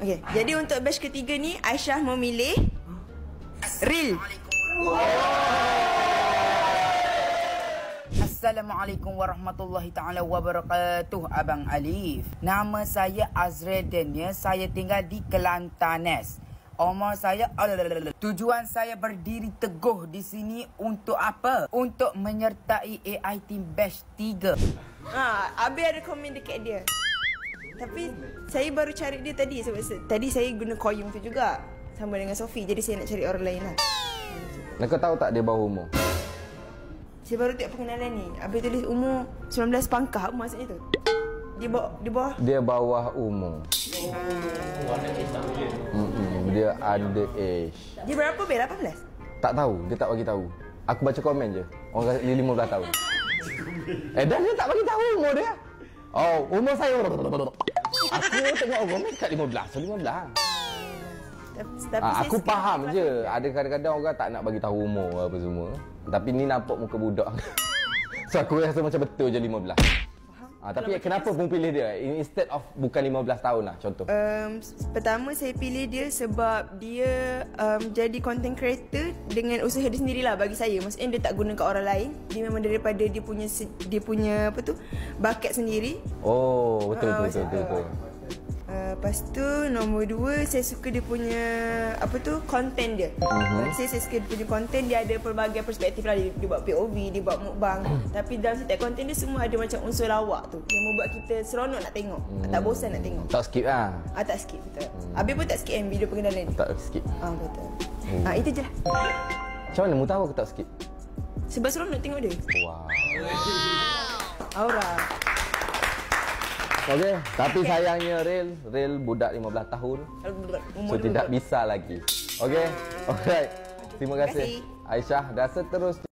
Okey, jadi untuk batch ketiga ni Aisyah memilih Real. Assalamualaikum warahmatullahi taala wabarakatuh. Abang Alif. Nama saya Azrael Daniel. Saya tinggal di Kelantanes. Umur saya tujuan saya berdiri teguh di sini untuk apa? Untuk menyertai AI Team Batch 3. Abi ada komen dekat dia. Tapi saya baru cari dia tadi sebab tadi saya guna koyum tu juga sama dengan Sofi. Jadi saya nak cari orang lain lah. Kau tahu tak dia bawah umur? Saya baru tengok pengenalan ni. Abi tulis umur 19 pangkah. Apa maksudnya tu? Dia bawah? Dia bawah umur. Dia under age. Dia berapa ber? 18? Tak tahu, dia tak bagi tahu. Aku baca komen je. Orang kata dia 15 tahun. Dan dia tak bagi tahu umur dia. Oh, umur saya. Aku tengok komen kat 15. So 15. Tapi aku faham je. Ada kadang-kadang orang tak nak bagi tahu umur apa semua. Tapi ni nampak muka budak. So aku rasa macam betul je 15. Tapi kenapa pun pilih dia instead of bukan 15 tahun lah contoh? Pertama saya pilih dia sebab dia jadi content creator dengan usaha dia sendirilah bagi saya. Maksudnya dia tak guna kat orang lain. Dia memang daripada dia punya apa tu bakat sendiri. Oh, betul. Lepas tu nombor 2 saya suka dia punya apa tu content dia. Saya suka dia punya content. Dia ada pelbagai perspektif lah. Dia buat POV, dia buat mukbang. Tapi dalam setiap content dia semua ada macam unsur lawak tu yang membuat kita seronok nak tengok. Tak bosan nak tengok. Tak skip lah. Tak skip betul. Abi pun tak skip video pengenalan ni. Tak skip. Betul. Itu je lah. Macam mana mu tahu aku tak skip? Sebab seronok tengok dia. Wow. Aura. Okey, tapi sayangnya Real budak 15 tahun. So tidak bisa lagi. Okey. Alright. Terima kasih Aisyah dan seterusnya.